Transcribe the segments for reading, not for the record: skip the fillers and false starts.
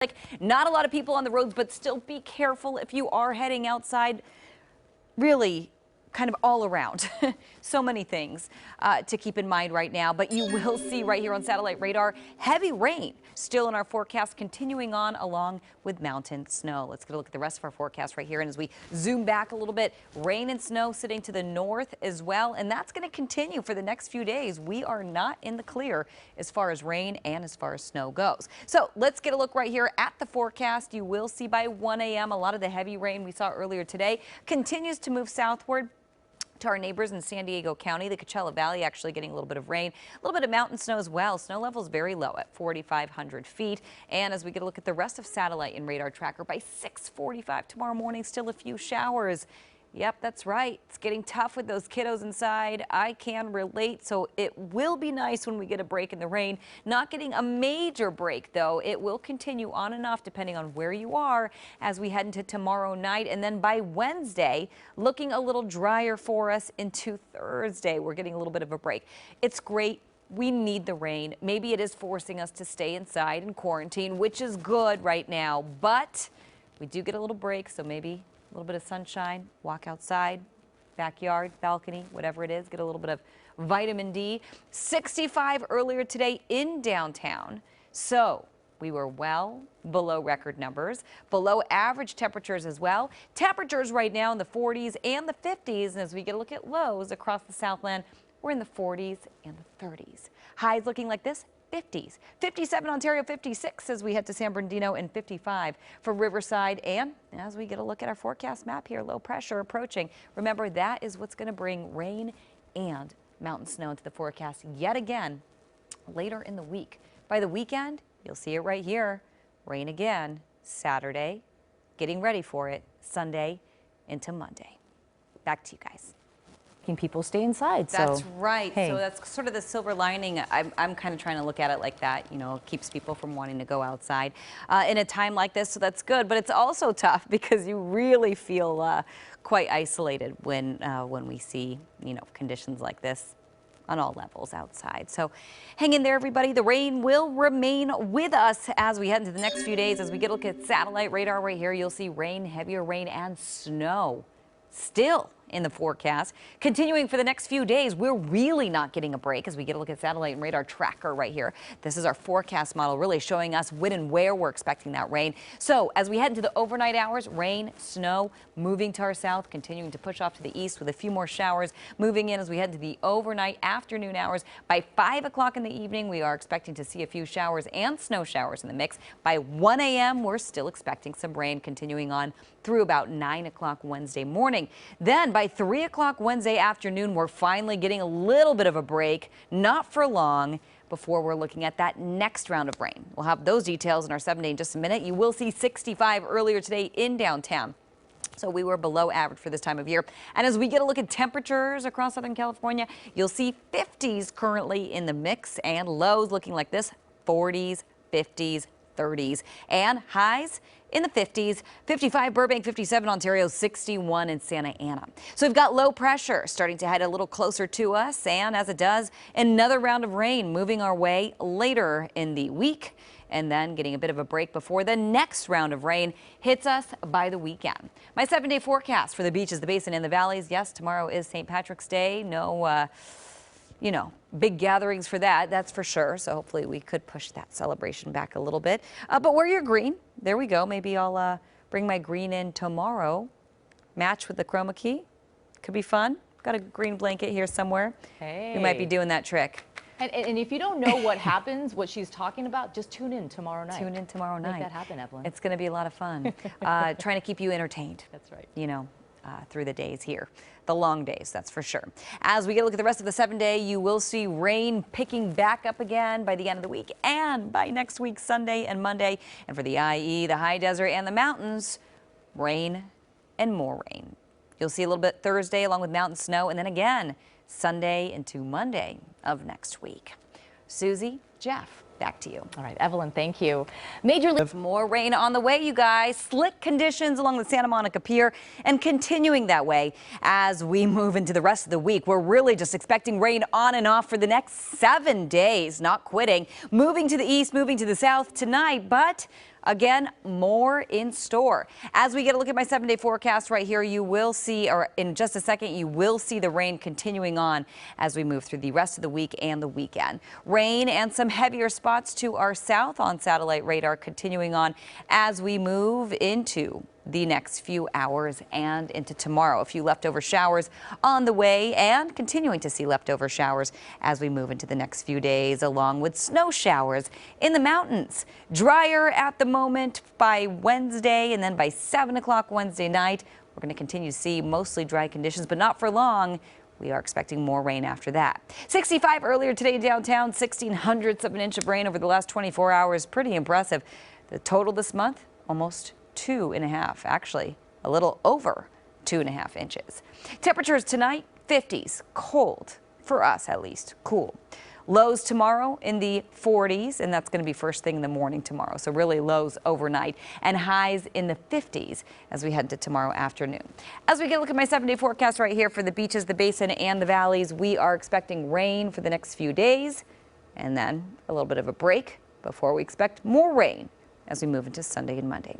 Like, not a lot of people on the roads, but still be careful if you are heading outside. Really kind of all around. So many things to keep in mind right now, but you will see right here on satellite radar heavy rain still in our forecast, continuing on along with mountain snow. Let's get a look at the rest of our forecast right here. And as we zoom back a little bit, rain and snow sitting to the north as well. And that's going to continue for the next few days. We are not in the clear as far as rain and as far as snow goes. So let's get a look right here at the forecast. You will see by 1 a.m. a lot of the heavy rain we saw earlier today continues to move southward to our neighbors in San Diego County. The Coachella Valley actually getting a little bit of rain, a little bit of mountain snow as well. Snow levels very low at 4,500 feet. And as we get a look at the rest of satellite and radar tracker, by 6:45 tomorrow morning, still a few showers. Yep, that's right. It's getting tough with those kiddos inside. I can relate. So it will be nice when we get a break in the rain. Not getting a major break, though. It will continue on and off depending on where you are as we head into tomorrow night. And then by Wednesday, looking a little drier for us into Thursday. We're getting a little bit of a break. It's great. We need the rain. Maybe it is forcing us to stay inside and quarantine, which is good right now. But we do get a little break, so maybe a little bit of sunshine, walk outside, backyard, balcony, whatever it is, get a little bit of vitamin D. 65 earlier today in downtown. So we were well below record numbers, below average temperatures as well. Temperatures right now in the 40s and the 50s. And as we get a look at lows across the Southland, we're in the 40s and the 30s. Highs looking like this. 50s, 57 Ontario, 56 as we head to San Bernardino, and 55 for Riverside. And as we get a look at our forecast map here, low pressure approaching. Remember, that is what's going to bring rain and mountain snow into the forecast yet again later in the week. By the weekend, you'll see it right here. Rain again Saturday, getting ready for it Sunday into Monday. Back to you guys. People stay inside. That's so, right. Hey. So that's sort of the silver lining. I'm kind of trying to look at it like that. You know, it keeps people from wanting to go outside in a time like this. So that's good. But it's also tough because you really feel quite isolated when we see, you know, conditions like this on all levels outside. So hang in there, everybody. The rain will remain with us as we head into the next few days. As we get a look at satellite radar right here, you'll see rain, heavier rain and snow still in the forecast. Continuing for the next few days, we're really not getting a break as we get a look at satellite and radar tracker right here. This is our forecast model really showing us when and where we're expecting that rain. So as we head into the overnight hours, rain, snow moving to our south, continuing to push off to the east with a few more showers moving in as we head to the overnight afternoon hours. By 5 o'clock in the evening, we are expecting to see a few showers and snow showers in the mix. By 1 a.m., we're still expecting some rain continuing on through about 9 o'clock Wednesday morning. Then by 3 o'clock Wednesday afternoon, we're finally getting a little bit of a break, not for long, before we're looking at that next round of rain. We'll have those details in our 7-day in just a minute. You will see 65 earlier today in downtown. So we were below average for this time of year. And as we get a look at temperatures across Southern California, you'll see 50s currently in the mix and lows looking like this, 40s, 50s, 30s, and highs in the 50s, 55 Burbank, 57 Ontario, 61 in Santa Ana. So we've got low pressure starting to head a little closer to us, and as it does, another round of rain moving our way later in the week, and then getting a bit of a break before the next round of rain hits us by the weekend. My 7-day forecast for the beaches, the basin, and the valleys. Yes, tomorrow is St. Patrick's Day. No, you know, big gatherings for that, that's for sure. So hopefully we could push that celebration back a little bit. But wear your green. There we go. Maybe I'll bring my green in tomorrow. Match with the chroma key. Could be fun. Got a green blanket here somewhere. Hey. We might be doing that trick. And if you don't know what happens, what she's talking about, just tune in tomorrow night. Tune in tomorrow night. Make that happen, Evelyn. It's going to be a lot of fun. Trying to keep you entertained. That's right. You know, through the days here. The long days, that's for sure. As we get a look at the rest of the 7-day, you will see rain picking back up again by the end of the week and by next week, Sunday and Monday. And for the IE, the high desert, and the mountains, rain and more rain. You'll see a little bit Thursday along with mountain snow, and then again Sunday into Monday of next week. Susie, Jeff, back to you. All right, Evelyn, thank you. More rain on the way, you guys. Slick conditions along the Santa Monica Pier and continuing that way as we move into the rest of the week. We're really just expecting rain on and off for the next 7 days, not quitting. Moving to the east, moving to the south tonight, but Again, more in store. As we get a look at my 7-day forecast right here, you will see, or in just a second, you will see the rain continuing on as we move through the rest of the week and the weekend. Rain and some heavier spots to our south on satellite radar continuing on as we move into the next few hours and into tomorrow. A few leftover showers on the way and continuing to see leftover showers as we move into the next few days, along with snow showers in the mountains. Drier at the moment by Wednesday, and then by 7 o'clock Wednesday night, we're going to continue to see mostly dry conditions, but not for long. We are expecting more rain after that. 65 earlier today downtown, 1/1600ths of an inch of rain over the last 24 hours. Pretty impressive. The total this month, almost 2.5, actually a little over 2.5 inches. Temperatures tonight, 50s, cold for us at least, cool. Lows tomorrow in the 40s, and that's going to be first thing in the morning tomorrow. So really lows overnight, and highs in the 50s as we head to tomorrow afternoon. As we get a look at my 7-day forecast right here for the beaches, the basin, and the valleys, we are expecting rain for the next few days, and then a little bit of a break before we expect more rain as we move into Sunday and Monday.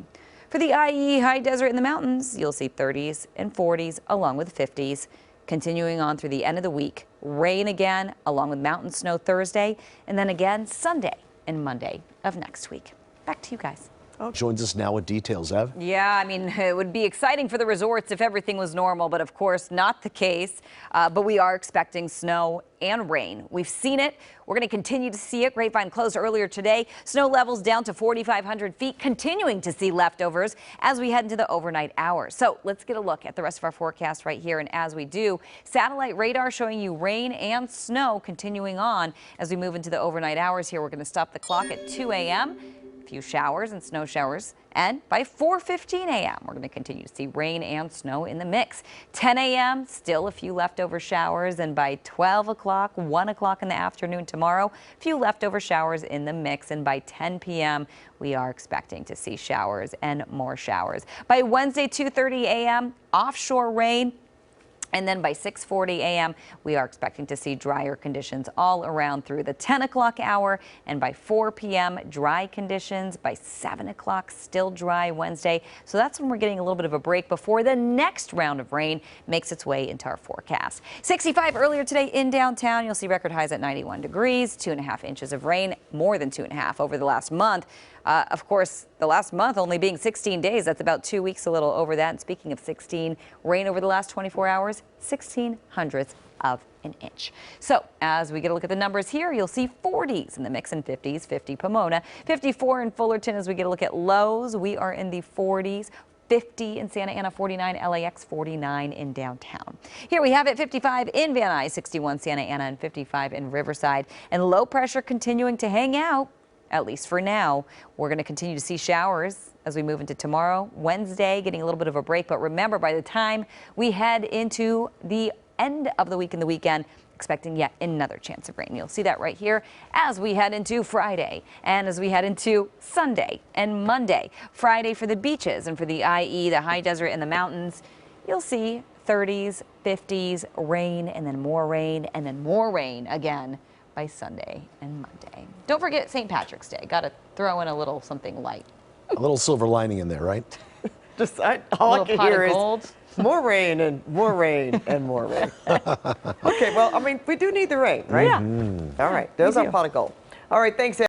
For the IE high desert in the mountains, you'll see 30s and 40s along with 50s. Continuing on through the end of the week, rain again along with mountain snow Thursday, and then again Sunday and Monday of next week. Back to you guys. Joins us now with details, Ev. Yeah, I mean, it would be exciting for the resorts if everything was normal, but of course not the case. But we are expecting snow and rain. We've seen it. We're going to continue to see it. Grapevine closed earlier today. Snow levels down to 4,500 feet, continuing to see leftovers as we head into the overnight hours. So let's get a look at the rest of our forecast right here. And as we do, satellite radar showing you rain and snow continuing on as we move into the overnight hours here. We're going to stop the clock at 2 a.m. Few showers and snow showers, and by 4:15 a.m. we're going to continue to see rain and snow in the mix. 10 a.m. still a few leftover showers, and by 12 o'clock, 1 o'clock in the afternoon tomorrow, a few leftover showers in the mix, and by 10 p.m. we are expecting to see showers and more showers. By Wednesday, 2:30 a.m. offshore rain. And then by 6:40 a.m., we are expecting to see drier conditions all around through the 10 o'clock hour. And by 4 p.m., dry conditions. By 7 o'clock, still dry Wednesday. So that's when we're getting a little bit of a break before the next round of rain makes its way into our forecast. 65 earlier today in downtown. You'll see record highs at 91 degrees, 2.5 inches of rain, more than 2.5 over the last month. Of course, the last month only being 16 days. That's about 2 weeks, a little over that. And speaking of 16, rain over the last 24 hours, 1/1600ths of an inch. So as we get a look at the numbers here, you'll see 40s in the mix and 50s, 50 Pomona, 54 in Fullerton. As we get a look at lows, we are in the 40s. 50 in Santa Ana, 49 LAX, 49 in downtown. Here we have it, 55 in Van Nuys, 61 Santa Ana, and 55 in Riverside. And low pressure continuing to hang out. At least for now. We're going to continue to see showers as we move into tomorrow, Wednesday, getting a little bit of a break. But remember, by the time we head into the end of the week and the weekend, expecting yet another chance of rain. You'll see that right here as we head into Friday and as we head into Sunday and Monday. Friday for the beaches and for the IE, the high desert and the mountains, you'll see 30s, 50s, rain, and then more rain, and then more rain again by Sunday and Monday. Don't forget St. Patrick's Day. Got to throw in a little something light. A little silver lining in there, right? Just all I can hear is gold. more rain and more rain and more rain. Okay, well, I mean, we do need the rain, right? Yeah. All right, there's our pot of gold. All right, thanks,